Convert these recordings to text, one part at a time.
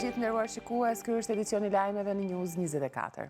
gjithë nderuar shikues, ky është edicioni i lajmeve në News 24.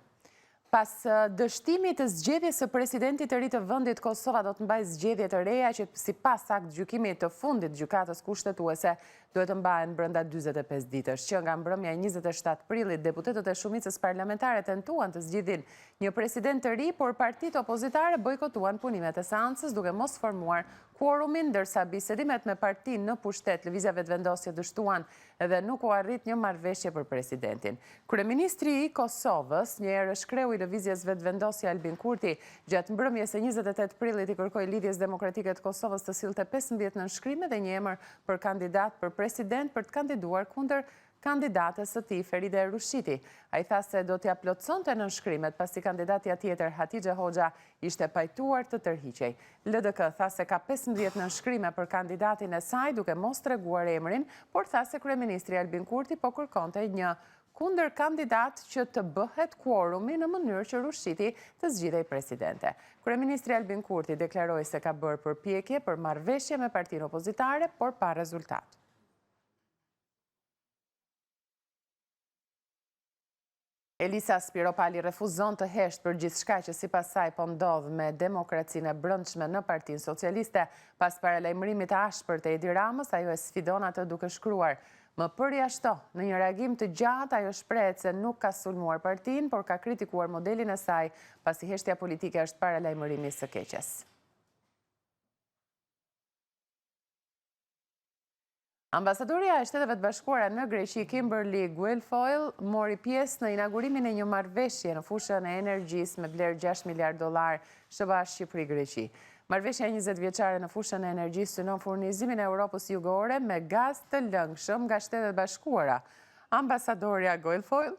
Pas dështimit të zgjedhjes së presidentit të ri të vendit, Kosova do të mbajë zgjedhje të reja që sipas aktgjykimit të fundit gjykatës kushtetuese duhet të mbahen brenda 45 ditësh. Që nga mbrëmja e 27 prillit, deputetët e shumicës parlamentare tentuan të zgjidhin një president të ri, por partitë opozitare bojkotuan punimet e seancës duke mos formuar quorumin, ndërsa bisedimet me partinë në pushtet, lëvizja vetëvendosje dështuan dhe nuk u arrit një marrëveshje për presidentin. Kryeministri i Kosovës, një herë shkreu i lëvizjes vetëvendosje Albin Kurti, gjatë mbrëmjes së 28 prillit i kërkoi Lidhjes Demokratike të Kosovës të sillte 15 nënshkrime dhe një emër për kandidat për president për të kandiduar kundër kandidatës së tij Feride Rushiti. Ai tha se do t'ia plotësonte nënshkrimet pasi kandidatja tjetër Hatixhe Hoxha ishte pajtuar të tërhiqej. LDK tha se ka 15 nënshkrime për kandidatin e saj duke mos treguar emrin, por tha se kryeministri Albin Kurti po kërkonte një kundër kandidat që të bëhet quorumi në mënyrë që Rushiti të zgjidhej presidente. Kryeministri Albin Kurti deklaroi se ka bërë përpjekje për marrëveshje me partinë opozitare, por pa rezultat. Elisa Spiropali refuzon të hesht për gjithçka që sipas saj po ndodh me demokracinë e brendshme në Partinë Socialiste. Pas paralajmërimit të ashpër të Edi Ramës, ajo e sfidon atë duke shkruar: "Më përjashto, në një reagim të gjatë ajo shprehet se nuk ka sulmuar partinë, por ka kritikuar modelin e saj, pasi heshtja politike është paralajmërimi së keqes." Ambasadorja e Shteteve të Bashkuara në Greqi, Kimberly Guilfoyle, mori pjesë në inaugurimin e një marrëveshje në fushën e energjisë me vlerë $6 miliardë SBA Shqipëri-Greqi. Marrëveshja 20 vjeçare në fushën e energjisë synon furnizimin e Europës jugore me gaz të lëngshëm nga Shtetet e Bashkuara. Ambasadorja Guilfoyle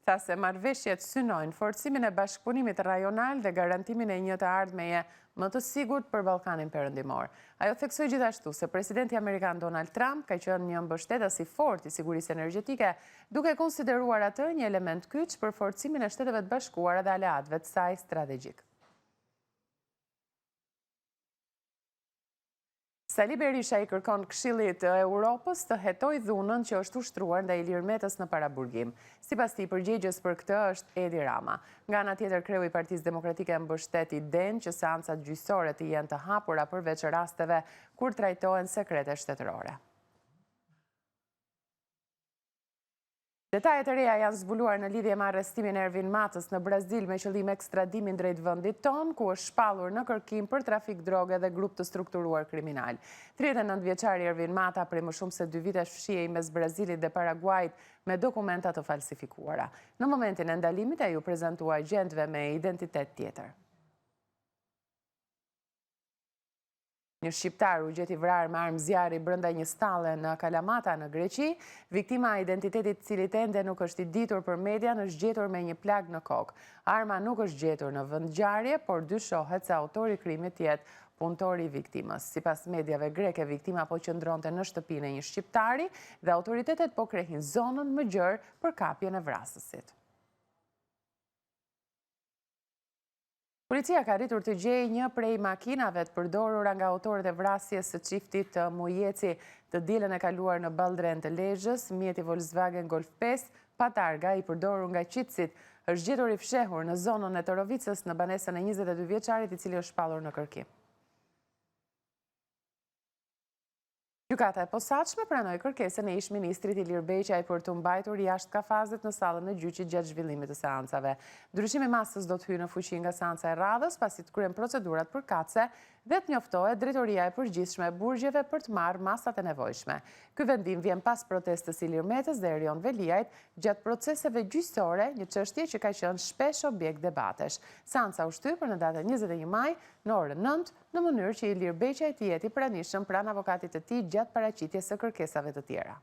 tha se marrëveshjet synojnë forcimin e bashkëpunimit rajonal dhe garantimin e një të ardhmeje më të sigurt për Ballkanin Perëndimor. Ajo theksoi gjithashtu se presidenti amerikan Donald Trump ka qenë një mbështetës i fortë i sigurisë energjetike, duke konsideruar atë një element kyç për forcimin e Shteteve të Bashkuara dhe aleatëve të saj strategjik. Sali Berisha i kërkon Këshillit të Europës të hetojë dhunën që është ushtruar ndaj Ilir Metës në paraburgim. Sipas tij, përgjegjës për këtë është Edi Rama. Nga ana tjetër, kreu i Partisë Demokratike mbështet idenë që seancat gjyqësore të jenë të hapura përveç rasteve kur trajtohen sekrete shtetërore. Detajet e reja janë zbuluar në lidhje me arrestimin e Ervin Matës në Brazil me qëllim ekstradimin drejt vendit ton, ku është shpallur në kërkim për trafik droge dhe grup të strukturuar kriminal. 39 vjeçari Ervin Mata prej më shumë se 2 vitesh fshihej mes Brazilit dhe Paraguajit me dokumenta të falsifikuara. Në momentin e ndalimit ai u prezantua agjentëve me identitet tjetër. Një shqiptar u gjeti vrarë me armë zjarri brenda një stalle në Kalamata në Greqi. Viktima e identitetit i cili ende nuk është i ditur për median është gjetur me një plag në kokë. Arma nuk është gjetur në vend ngjarje, por dyshohet se autori i krimit të jetë punëtori i viktimës. Sipas mediave greke, viktima po qëndronte në shtëpinë e një shqiptari dhe autoritetet po krehin zonën më gjerë për kapjen e vrasësit. Policia ka arritur të gjejë një prej makinave të përdorura nga autorët e vrasjes së çiftit të Mujeci të dielën e kaluar në Balldren të Lezhës. Mjeti Volkswagen Golf 5 pa targa i përdorur nga qitësit është gjetur i fshehur në zonën e Torovicës në banesën e 22 vjeçarit i cili është shpallur në kërkim. Gjykata e posaçme pranoi kërkesën e ish-ministrit Ilir Beqaj për të mbajtur jashtë kafazet në sallën e gjyqit gjatë zhvillimit të seancave. Ndryshimi i masës do të hyjë në fuqi nga seanca e radhës pasi të kryen procedurat përkatëse dhe të njoftohet drejtoria e përgjithshme e burgjeve për të marrë masat e nevojshme. Ky vendim vjen pas protestës Ilir Metës dhe Erion Veliajt gjatë proceseve gjyqësore, një çështje që ka qenë shpesh objekt debatesh. Seanca u shtyp për në datën 21 maj në orën 9 në mënyrë që Ilir Beqaj të jetë i pranishëm pranë avokatit të tij gjatë paraqitjes së kërkesave të tjera.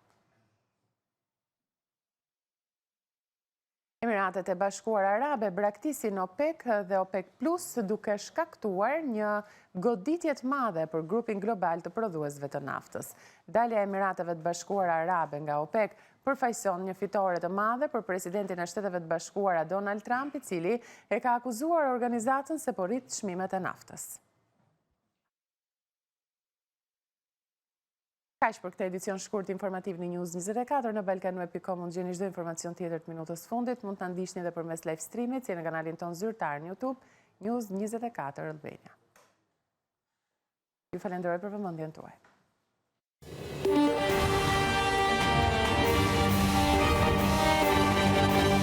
Emiratet e Bashkuara Arabe braktisin OPEC dhe OPEC Plus duke shkaktuar një goditje të madhe për grupin global të prodhuesve të naftës. Dalja e Emirateve të Bashkuara Arabe nga OPEC përfaqëson një fitore të madhe për presidentin e Shteteve të Bashkuara Donald Trump, i cili e ka akuzuar organizatën se po rrit çmimet e naftës. Kaq për këtë edicion shkurt informativ në News 24, në balkanweb.com mund gjeni çdo informacion tjetër të minutës fundit, mund të ndiqni edhe përmes live streamit, si në kanalin ton zyrtar në YouTube, News 24 Albania. Ju falenderoj për vëmendjen tuaj.